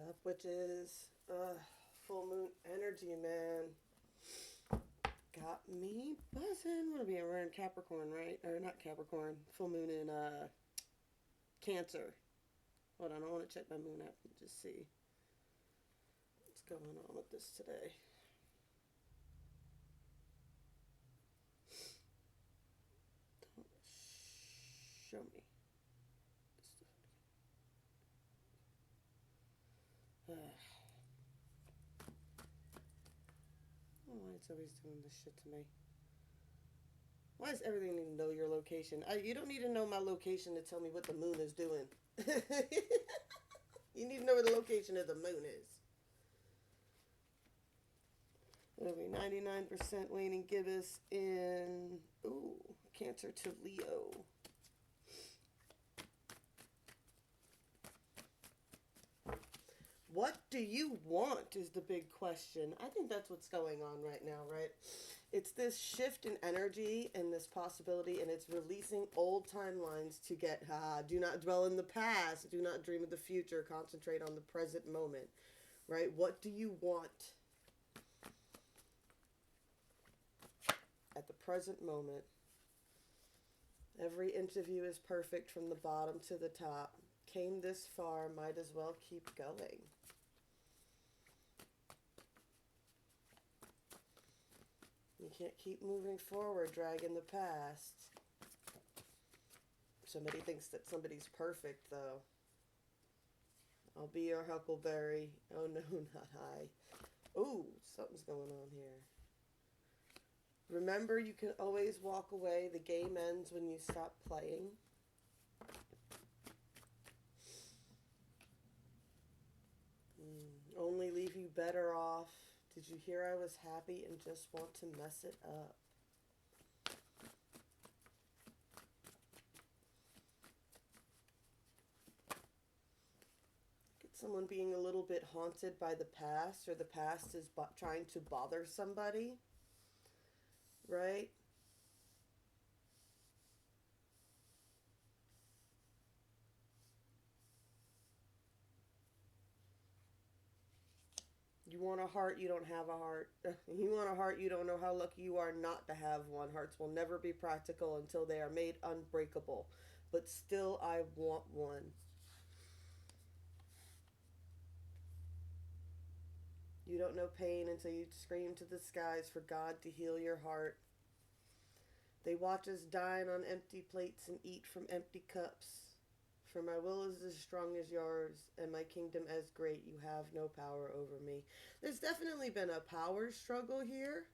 Up, witches? Full moon energy, man. Got me buzzing. What are we in? We're in Capricorn, right? Or not Capricorn. Full moon in Cancer. Hold on, I want to check my moon app and just see what's going on with this today. Don't show me. Uh, I don't know why it's always doing this shit to me. Why does everything need to know your location? You don't need to know my location to tell me what the moon is doing. You need to know where the location of the moon is. It'll be 99% waning gibbous in, Cancer to Leo. What do you want is the big question. I think that's what's going on right now, right? It's this shift in energy and this possibility, and it's releasing old timelines to get, do not dwell in the past, do not dream of the future, concentrate on the present moment, right? What do you want at the present moment? Every interview is perfect from the bottom to the top. Came this far, might as well keep going. You can't keep moving forward, dragging the past. Somebody thinks that somebody's perfect, though. I'll be your huckleberry. Oh, no, not I. Ooh, something's going on here. Remember, you can always walk away. The game ends when you stop playing. Only leave you better off. Did you hear I was happy and just want to mess it up? Get someone being a little bit haunted by the past, or the past is trying to bother somebody, right? You want a heart, you don't have a heart. You want a heart, you don't know how lucky you are not to have one. Hearts will never be practical until they are made unbreakable. But still, I want one. You don't know pain until you scream to the skies for God to heal your heart. They watch us dine on empty plates and eat from empty cups. For my will is as strong as yours, and my kingdom as great. You have no power over me. There's definitely been a power struggle here.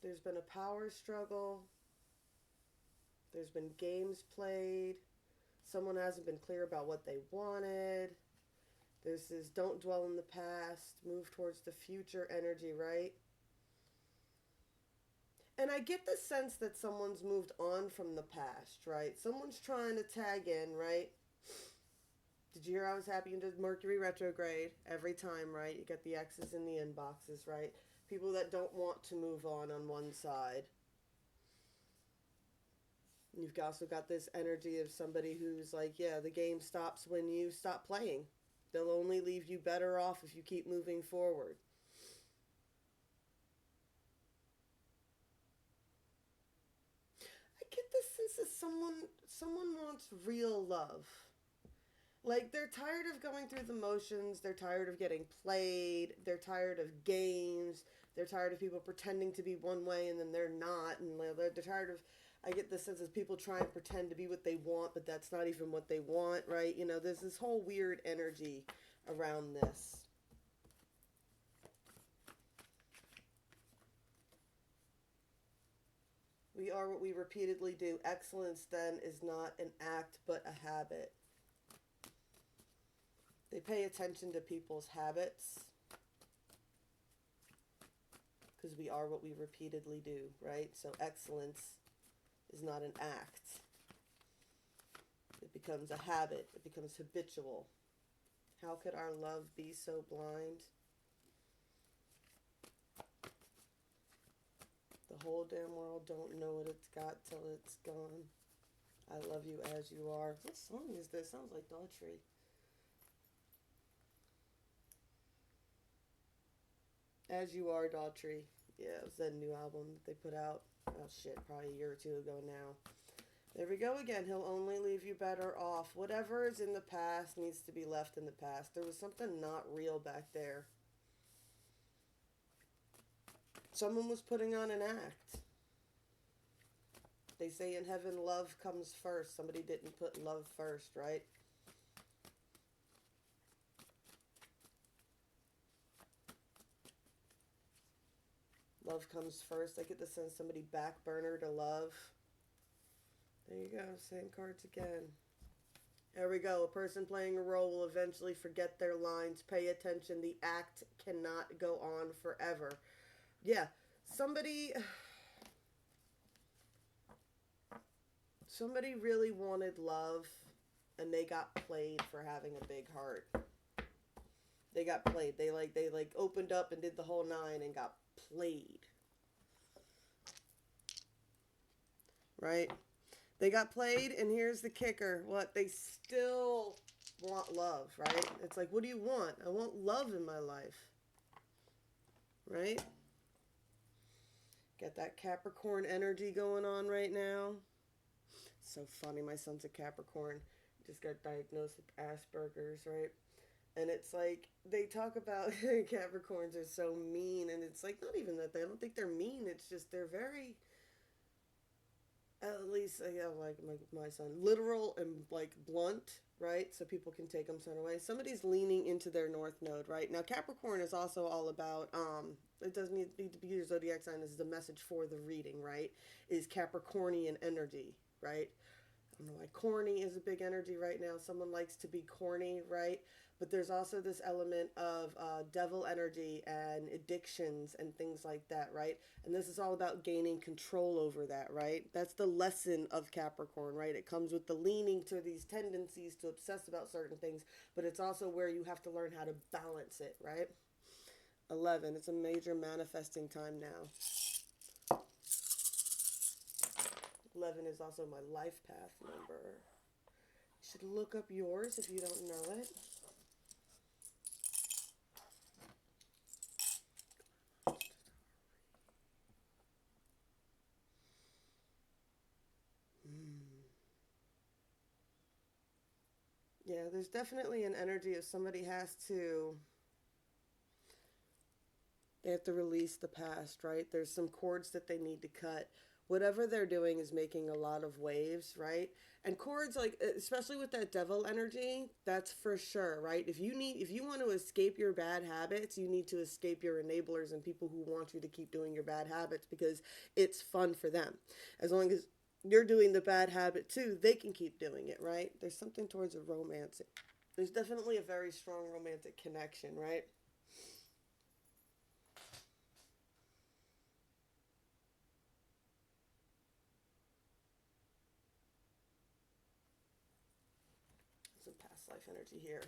There's been a power struggle. There's been games played. Someone hasn't been clear about what they wanted. There's this don't dwell in the past, move towards the future energy, right? And I get the sense that someone's moved on from the past, right? Someone's trying to tag in, right? Did you hear I was happy into Mercury retrograde? Every time, right? You get the X's in the inboxes, right? People that don't want to move on one side. You've also got this energy of somebody who's like, yeah, the game stops when you stop playing. They'll only leave you better off if you keep moving forward. I get the sense that someone wants real love. Like, they're tired of going through the motions. They're tired of getting played. They're tired of games. They're tired of people pretending to be one way and then they're not. And they're tired of, I get the sense that people try and pretend to be what they want, but that's not even what they want, right? You know, there's this whole weird energy around this. We are what we repeatedly do. Excellence, then, is not an act, but a habit. They pay attention to people's habits because we are what we repeatedly do, right? So excellence is not an act. It becomes a habit. It becomes habitual. How could our love be so blind? The whole damn world don't know what it's got till it's gone. I love you as you are. What song is this? Sounds like Daughtry. As You Are, Daughtry. Yeah, it was that new album that they put out. Oh shit, probably a year or two ago now. There we go again. He'll only leave you better off. Whatever is in the past needs to be left in the past. There was something not real back there. Someone was putting on an act. They say in heaven love comes first. Somebody didn't put love first, right? Love comes first. I get to send somebody back burner to love. There you go. Same cards again. There we go. A person playing a role will eventually forget their lines. Pay attention. The act cannot go on forever. Yeah. Somebody really wanted love and they got played for having a big heart. They got played. They opened up and did the whole nine and got played. Right? They got played, and here's the kicker. What? They still want love, right? It's like, what do you want? I want love in my life. Right? Got that Capricorn energy going on right now. So funny. My son's a Capricorn. Just got diagnosed with Asperger's, right? And it's like, they talk about Capricorns are so mean, and it's like, not even that. I don't think they're mean. It's just they're very, at least, yeah, like my son, literal and like blunt, right? So people can take them certain ways. Somebody's leaning into their North Node, right? Now, Capricorn is also all about, it doesn't need to be your zodiac sign. This is the message for the reading, right? Is Capricornian energy, right? I don't know why corny is a big energy right now. Someone likes to be corny, right? But there's also this element of devil energy and addictions and things like that, right? And this is all about gaining control over that, right? That's the lesson of Capricorn, right? It comes with the leaning to these tendencies to obsess about certain things, but it's also where you have to learn how to balance it, right? 11, it's a major manifesting time now. 11 is also my life path number. You should look up yours if you don't know it. Yeah, there's definitely an energy of somebody they have to release the past, right? There's some cords that they need to cut. Whatever they're doing is making a lot of waves, right? And cords, like, especially with that devil energy, that's for sure, right? If you want to escape your bad habits, you need to escape your enablers and people who want you to keep doing your bad habits because it's fun for them. As long as you're doing the bad habit too, they can keep doing it, right? There's something towards a romance. There's definitely a very strong romantic connection, right? Some past life energy here.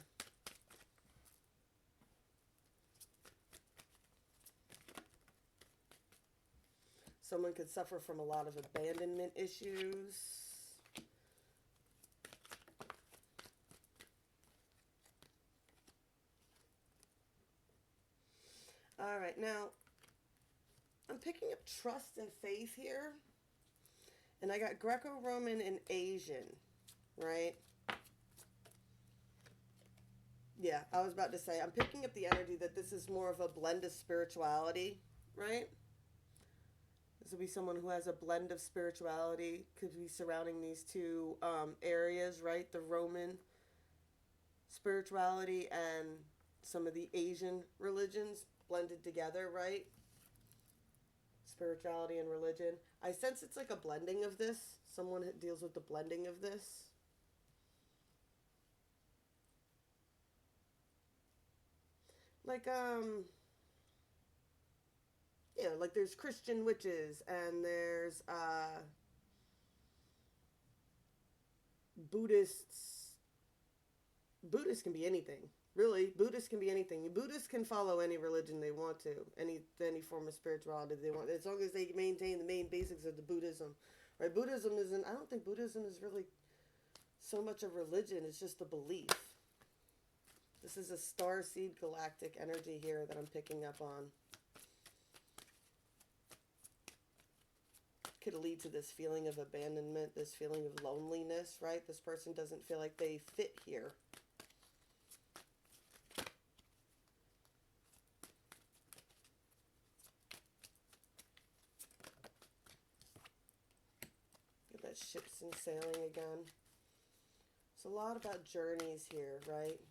Someone could suffer from a lot of abandonment issues. All right, now I'm picking up trust and faith here. And I got Greco-Roman and Asian, right? Yeah, I was about to say, I'm picking up the energy that this is more of a blend of spirituality, right? This would be someone who has a blend of spirituality, could be surrounding these two areas, right? The Roman spirituality and some of the Asian religions blended together, right? Spirituality and religion. I sense it's like a blending of this. Someone deals with the blending of this. Like, yeah, like there's Christian witches and there's Buddhists. Buddhists can be anything. Really, Buddhists can be anything. Buddhists can follow any religion they want to, any form of spirituality they want, as long as they maintain the main basics of the Buddhism, right? Buddhism isn't, I don't think Buddhism is really so much a religion, it's just a belief. This is a star seed galactic energy here that I'm picking up on. Could lead to this feeling of abandonment, this feeling of loneliness, right? This person doesn't feel like they fit here. Get that ships and sailing again. It's a lot about journeys here, right?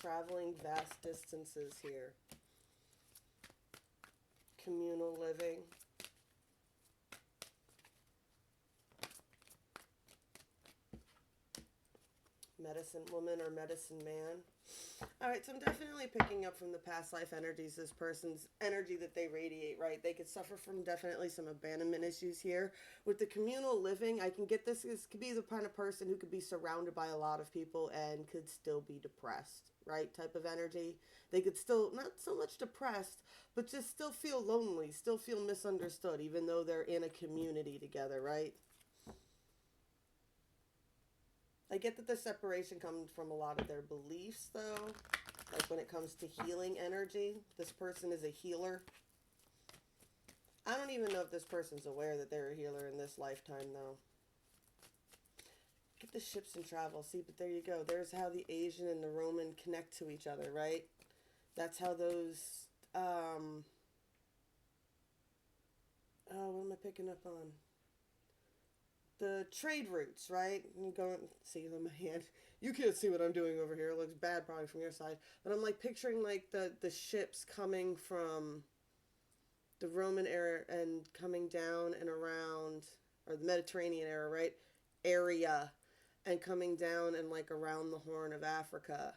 Traveling vast distances here. Communal living. Medicine woman or medicine man. All right, so I'm definitely picking up from the past life energies, this person's energy that they radiate, right? They could suffer from definitely some abandonment issues here. With the communal living, I can get this could be the kind of person who could be surrounded by a lot of people and could still be depressed, right? Type of energy. They could still, not so much depressed, but just still feel lonely, still feel misunderstood, even though they're in a community together, right? I get that the separation comes from a lot of their beliefs, though. Like when it comes to healing energy, this person is a healer. I don't even know if this person's aware that they're a healer in this lifetime, though. Get the ships and travel. See, but there you go. There's how the Asian and the Roman connect to each other, right? That's how those, oh, what am I picking up on? The trade routes, right? You go see them, my hand. You can't see what I'm doing over here. It looks bad probably from your side. But I'm like picturing like the ships coming from the Roman era and coming down and around, or the Mediterranean era, right? Area, and coming down and like around the Horn of Africa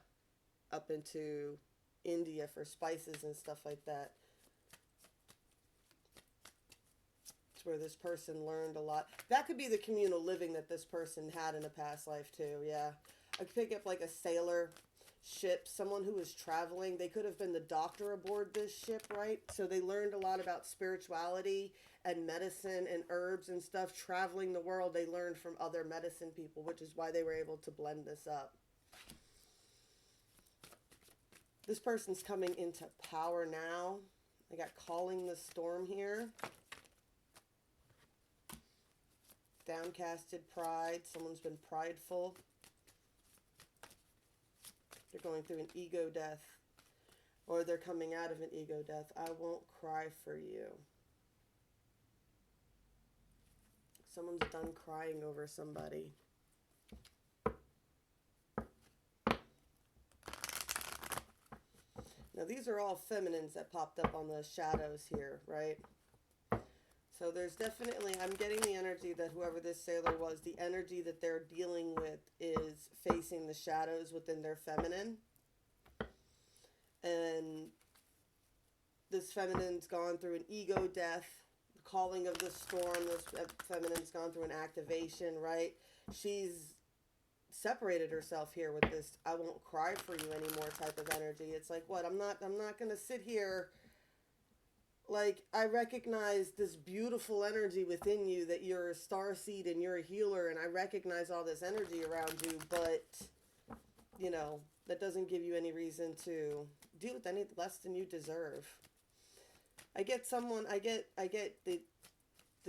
up into India for spices and stuff like that. Where this person learned a lot. That could be the communal living that this person had in a past life too, yeah. I could pick up like a sailor ship, someone who was traveling. They could have been the doctor aboard this ship, right? So they learned a lot about spirituality and medicine and herbs and stuff. Traveling the world, they learned from other medicine people, which is why they were able to blend this up. This person's coming into power now. I got calling the storm here. Downcasted pride. Someone's been prideful. They're going through an ego death. Or they're coming out of an ego death. I won't cry for you. Someone's done crying over somebody. Now these are all feminines that popped up on the shadows here, right? So there's definitely, I'm getting the energy that whoever this sailor was, the energy that they're dealing with is facing the shadows within their feminine. And this feminine's gone through an ego death, the calling of the storm. This feminine's gone through an activation, right? She's separated herself here with this I won't cry for you anymore type of energy. It's like, what? I'm not going to sit here. Like, I recognize this beautiful energy within you that you're a starseed and you're a healer, and I recognize all this energy around you, but, you know, that doesn't give you any reason to deal with any less than you deserve. I get the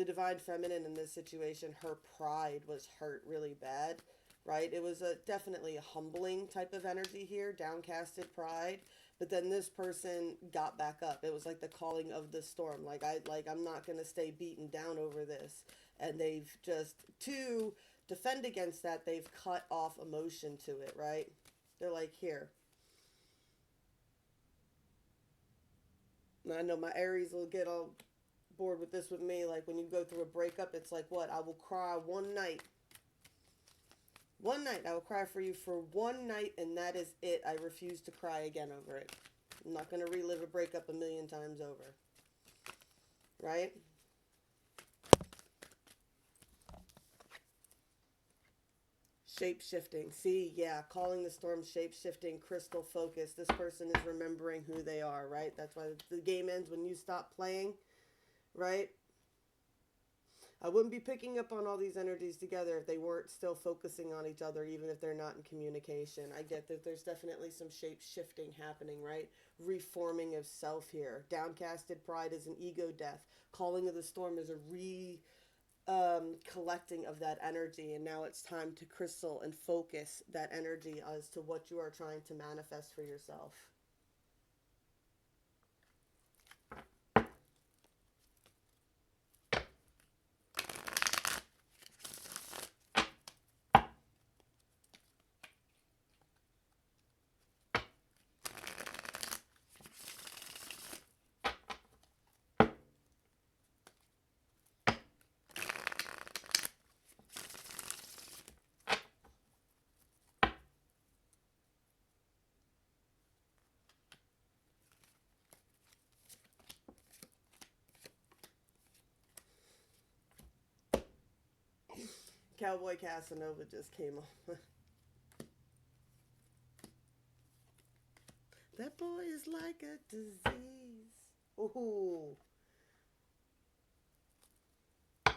divine feminine in this situation. Her pride was hurt really bad, right? It was definitely a humbling type of energy here, downcasted pride. But then this person got back up. It was like the calling of the storm. I'm not going to stay beaten down over this. And they've just, to defend against that, they've cut off emotion to it, right? They're like, here. And I know my Aries will get all bored with this with me. Like, when you go through a breakup, it's like, what? I will cry one night. One night, I will cry for you for one night, and that is it. I refuse to cry again over it. I'm not going to relive a breakup a million times over. Right? Shape-shifting. See, yeah, calling the storm shape-shifting, crystal focus. This person is remembering who they are, right? That's why the game ends when you stop playing, right? I wouldn't be picking up on all these energies together if they weren't still focusing on each other, even if they're not in communication. I get that there's definitely some shape shifting happening, right? Reforming of self here. Downcasted pride is an ego death. Calling of the storm is a collecting of that energy, and now it's time to crystal and focus that energy as to what you are trying to manifest for yourself. Cowboy Casanova just came on. That boy is like a disease. Ooh. I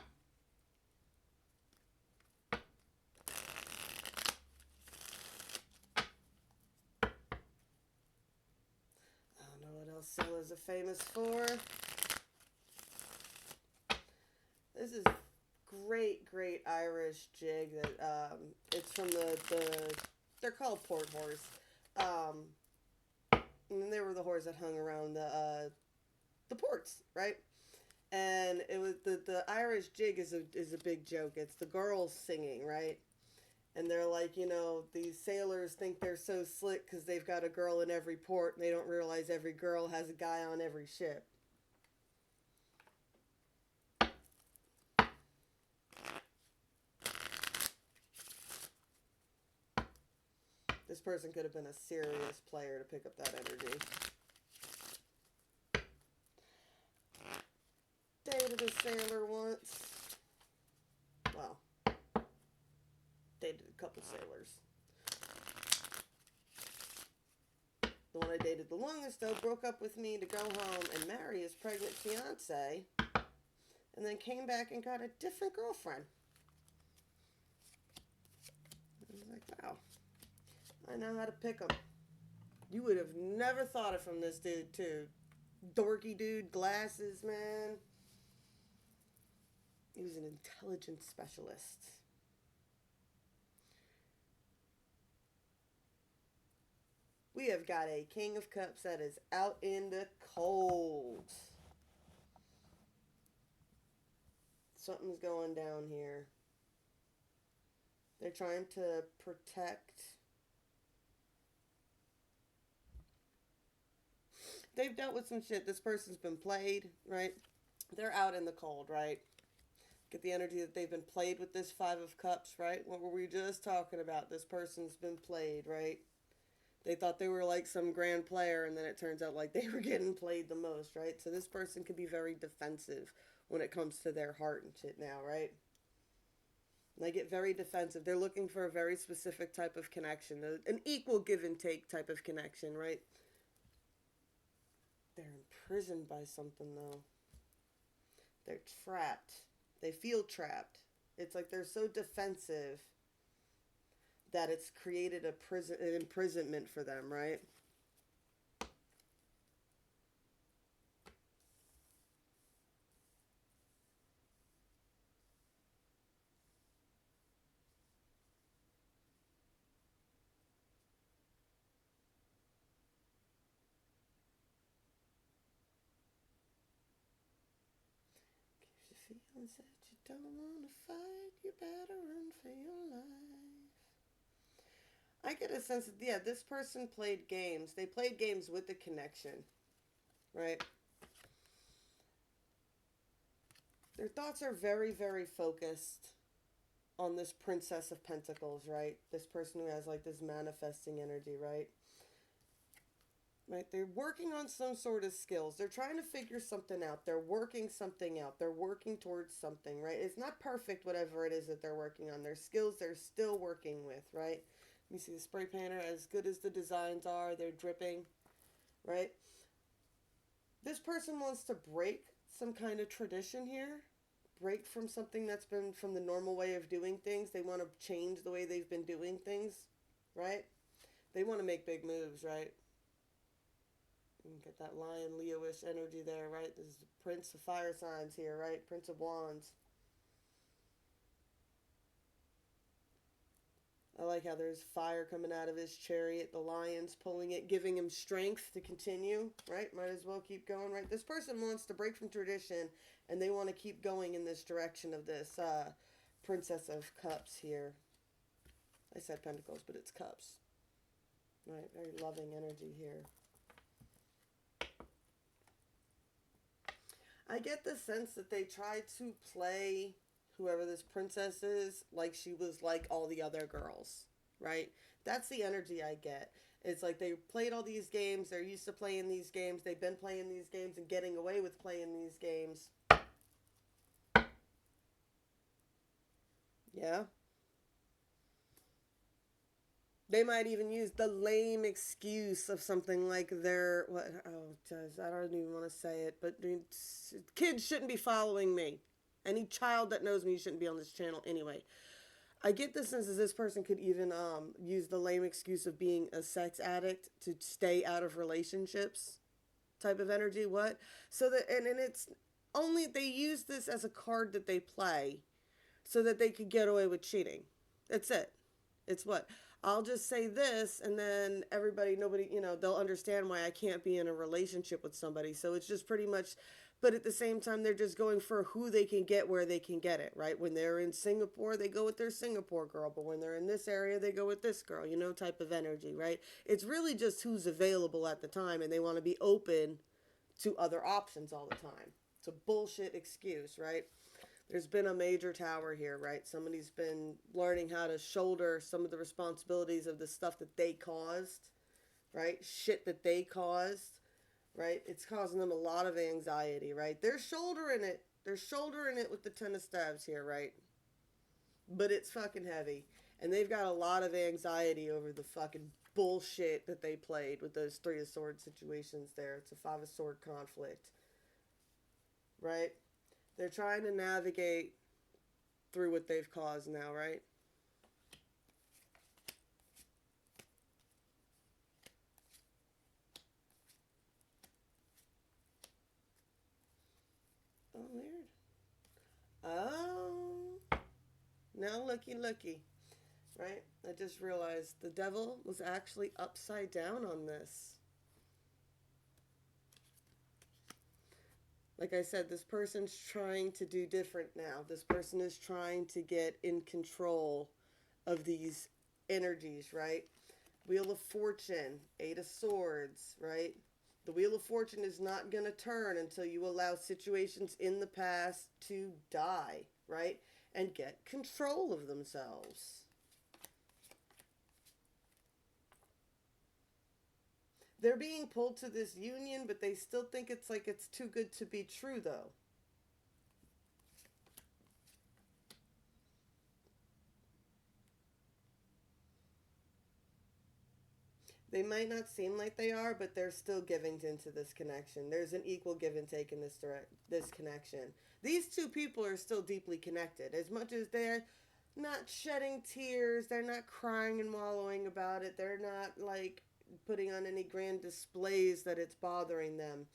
don't know what else sailors are famous for. This is great Irish jig that it's from the they're called port whores. And they were the whores that hung around the ports, right? And it was the Irish jig is a big joke. It's the girls singing, right? And they're like, these sailors think they're so slick because they've got a girl in every port, and they don't realize every girl has a guy on every ship. This person could have been a serious player to pick up that energy. Dated a sailor once. Well, dated a couple sailors. The one I dated the longest, though, broke up with me to go home and marry his pregnant fiance, and then came back and got a different girlfriend. I was like, wow, I know how to pick them. You would have never thought it from this dude, too. Dorky dude, glasses, man. He was an intelligence specialist. We have got a King of Cups that is out in the cold. Something's going down here. They're trying to protect. They've dealt with some shit. This person's been played, right? They're out in the cold, right? Get the energy that they've been played with this Five of Cups, right? What were we just talking about? This person's been played, right? They thought they were like some grand player, and then it turns out like they were getting played the most, right? So this person could be very defensive when it comes to their heart and shit now, right? And they get very defensive. They're looking for a very specific type of connection, an equal give and take type of connection, right? They're imprisoned by something, though. They're trapped. They feel trapped. It's like they're so defensive that it's created an imprisonment for them, right? Gives you feelings that you don't want to fight. You better run for your life. I get a sense that, yeah, this person played games. They played games with the connection, right? Their thoughts are very focused on this Princess of Pentacles, right? This person who has like this manifesting energy, right? Right? They're working on some sort of skills. They're trying to figure something out. They're working something out. They're working towards something, right? It's not perfect, whatever it is that they're working on. Their skills they're still working with, right? You see the spray painter, as good as the designs are, they're dripping, right? This person wants to break some kind of tradition here, break from something that's been from the normal way of doing things. They want to change the way they've been doing things, right? They want to make big moves, right? You get that Lion Leo-ish energy there, right? This is the Prince of Fire signs here, right? Prince of Wands. I like how there's fire coming out of his chariot, the lion's pulling it, giving him strength to continue, right? Might as well keep going, right? This person wants to break from tradition, and they want to keep going in this direction of this Princess of Cups here. I said Pentacles, but it's Cups. Right, very loving energy here. I get the sense that they tried to play whoever this princess is like she was like all the other girls, right? That's the energy I get. It's like they played all these games, they're used to playing these games, they've been playing these games and getting away with playing these games. Yeah. They might even use the lame excuse of something like they're, what, oh, I don't even want to say it, but kids shouldn't be following me. Any child that knows me shouldn't be on this channel anyway. I get the sense that this person could even use the lame excuse of being a sex addict to stay out of relationships type of energy. What? So that, and it's only, they use this as a card that they play so that they could get away with cheating. That's it. It's what? I'll just say this, and then everybody, nobody, they'll understand why I can't be in a relationship with somebody. So it's just pretty much, but at the same time, they're just going for who they can get where they can get it, right? When they're in Singapore, they go with their Singapore girl, but when they're in this area, they go with this girl, type of energy, right? It's really just who's available at the time, and they want to be open to other options all the time. It's a bullshit excuse, right? There's been a major tower here, right? Somebody's been learning how to shoulder some of the responsibilities of the stuff that they caused, right? Shit that they caused, right? It's causing them a lot of anxiety, right? They're shouldering it. They're shouldering it with the Ten of Staves here, right? But it's fucking heavy. And they've got a lot of anxiety over the fucking bullshit that they played with those Three of Swords situations there. It's a Five of Sword conflict, right? They're trying to navigate through what they've caused now, right? Oh, weird. Oh. Now looky. Right? I just realized the devil was actually upside down on this. Like I said, this person's trying to do different now. This person is trying to get in control of these energies, right? Wheel of Fortune, Eight of Swords, right? The Wheel of Fortune is not going to turn until you allow situations in the past to die, right? And get control of themselves. They're being pulled to this union, but they still think it's like it's too good to be true, though. They might not seem like they are, but they're still giving into this connection. There's an equal give and take in this connection. These two people are still deeply connected. As much as they're not shedding tears, they're not crying and wallowing about it. They're not like putting on any grand displays that it's bothering them.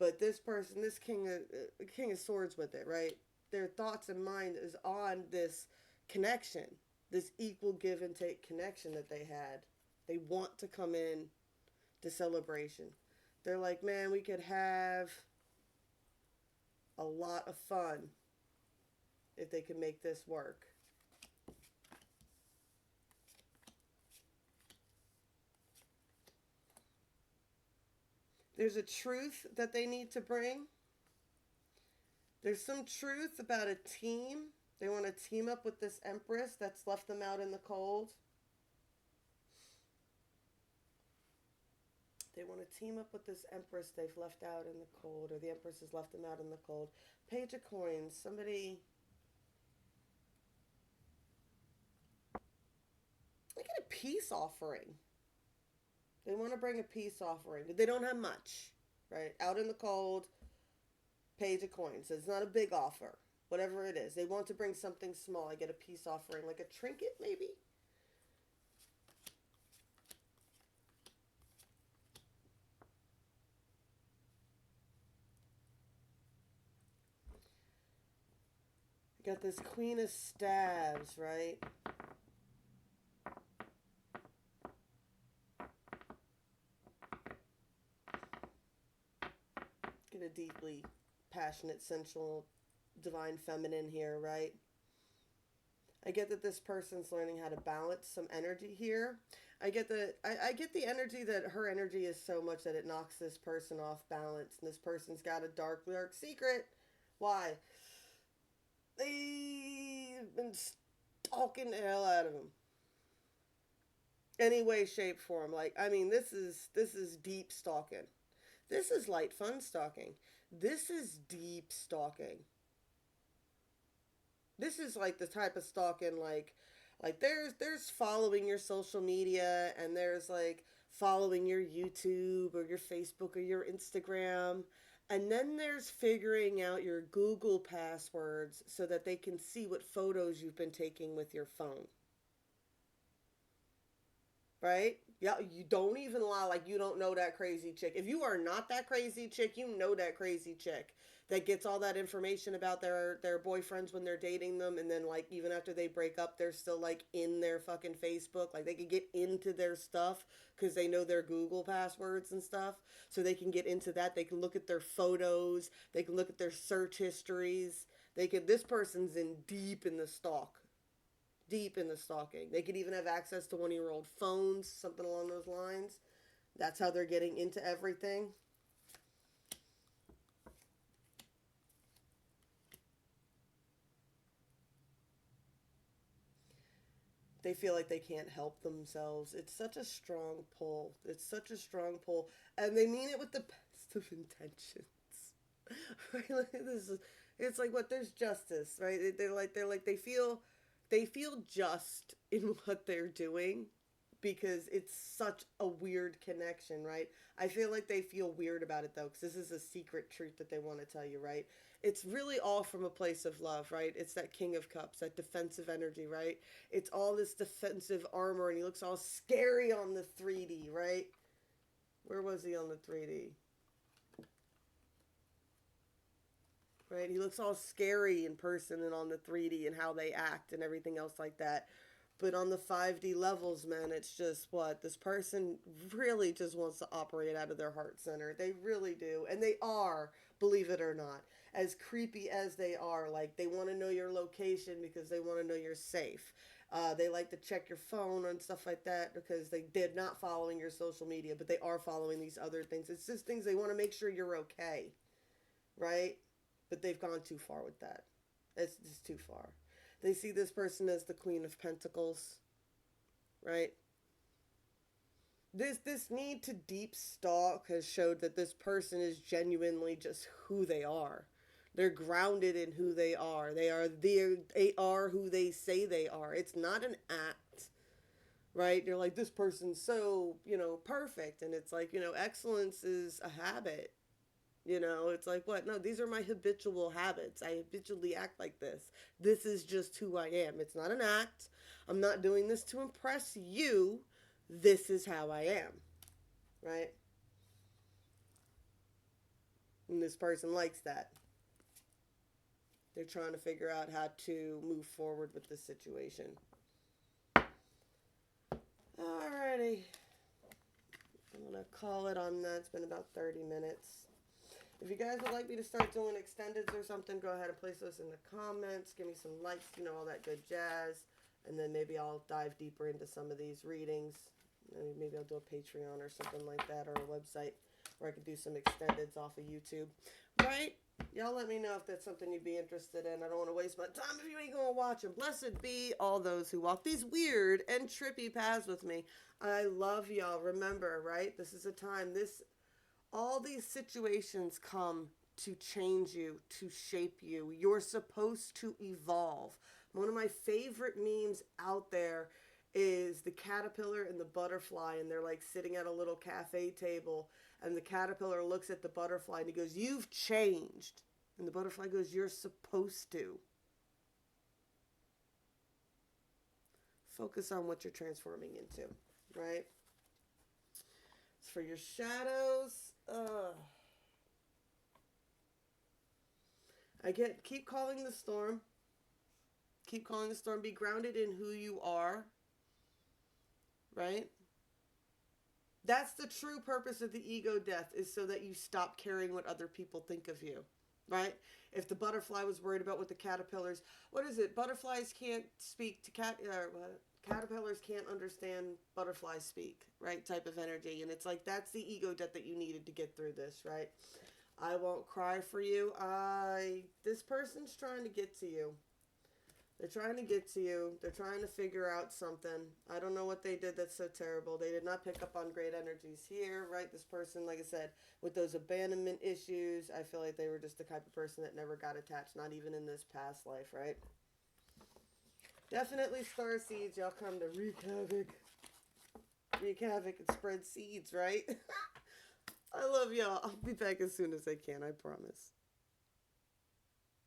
But this person, this king of swords with it, right? Their thoughts and mind is on this connection, this equal give and take connection that they had. They want to come in to celebration. They're like, man, we could have a lot of fun if they could make this work. There's a truth that they need to bring. There's some truth about a team. They want to team up with this Empress that's left them out in the cold. They want to team up with this Empress they've left out in the cold, or the Empress has left them out in the cold. Page of Coins. Somebody... I get a peace offering. They want to bring a peace offering. They don't have much, right? Out in the cold, Page of Coins. It's not a big offer. whatever it is. They want to bring something small. I get a peace offering, like a trinket maybe. Got this Queen of Staves, right? Get a deeply passionate, sensual, divine feminine here, right? I get that this person's learning how to balance some energy here. I get the energy that her energy is so much that it knocks this person off balance, and this person's got a dark, dark secret. Why? They've been stalking the hell out of him. Any way, shape, form. Like, I mean, this is deep stalking. This is light fun stalking. This is deep stalking. This is like the type of stalking like there's following your social media, and there's like following your YouTube or your Facebook or your Instagram, and then there's figuring out your Google passwords so that they can see what photos you've been taking with your phone. Right? Yeah, you don't even lie like you don't know that crazy chick. If you are not that crazy chick, you know that crazy chick that gets all that information about their boyfriends when they're dating them, and then like even after they break up, they're still like in their fucking Facebook. Like they could get into their stuff because they know their Google passwords and stuff. So they can get into that. They can look at their photos, they can look at their search histories. They can This person's in deep in the stalk, deep in the stalking. They could even have access to one of your old phones, something along those lines. That's how they're getting into everything. They feel like they can't help themselves. It's such a strong pull. It's such a strong pull. And they mean it with the best of intentions. Right? Like, it's like what there's justice, right? They're like they feel just in what they're doing because it's such a weird connection, right? I feel like they feel weird about it though, because this is a secret truth that they want to tell you, right? It's really all from a place of love, right? It's that King of Cups, that defensive energy, right? It's all this defensive armor, and he looks all scary on the 3D, right? Where was he on the 3D? Right? He looks all scary in person and on the 3D and how they act and everything else like that. But on the 5D levels, man, it's just what this person really just wants to operate out of their heart center. They really do. And they are, believe it or not, as creepy as they are. Like, they want to know your location because they want to know you're safe. They like to check your phone and stuff like that because they did not following your social media, but they are following these other things. It's just things they want to make sure you're okay, right? But they've gone too far with that. It's just too far. They see this person as the Queen of Pentacles, right? This need to deep stalk has showed that this person is genuinely just who they are. They're grounded in who they are. They are who they say they are. It's not an act, right? You're like, this person's so, perfect, and it's like, excellence is a habit. It's like, what? No, these are my habitual habits. I habitually act like this. This is just who I am. It's not an act. I'm not doing this to impress you. This is how I am, right? And this person likes that. They're trying to figure out how to move forward with the situation. Alrighty. I'm going to call it on that. It's been about 30 minutes. If you guys would like me to start doing extendeds or something, go ahead and place those in the comments. Give me some likes, all that good jazz. And then maybe I'll dive deeper into some of these readings. Maybe I'll do a Patreon or something like that, or a website where I could do some extendeds off of YouTube. Right? Y'all let me know if that's something you'd be interested in. I don't want to waste my time if you ain't going to watch them. Blessed be all those who walk these weird and trippy paths with me. I love y'all. Remember, right? This is a time. All these situations come to change you, to shape you. You're supposed to evolve. One of my favorite memes out there is the caterpillar and the butterfly, and they're like sitting at a little cafe table, and the caterpillar looks at the butterfly and he goes, "You've changed." And the butterfly goes, you're supposed to. Focus on what you're transforming into, right? As for your shadows, keep calling the storm. Keep calling the storm. Be grounded in who you are, right? That's the true purpose of the ego death, is so that you stop caring what other people think of you, right? If the butterfly was worried about what the caterpillars, what is it? Butterflies can't speak to caterpillars can't understand butterflies speak, right? Type of energy. And it's like, that's the ego death that you needed to get through this, right? I won't cry for you. This person's trying to get to you. They're trying to get to you. They're trying to figure out something. I don't know what they did that's so terrible. They did not pick up on great energies here, right? This person, like I said, with those abandonment issues, I feel like they were just the type of person that never got attached, not even in this past life, right? Definitely star seeds. Y'all come to wreak havoc. Wreak havoc and spread seeds, right? I love y'all. I'll be back as soon as I can, I promise.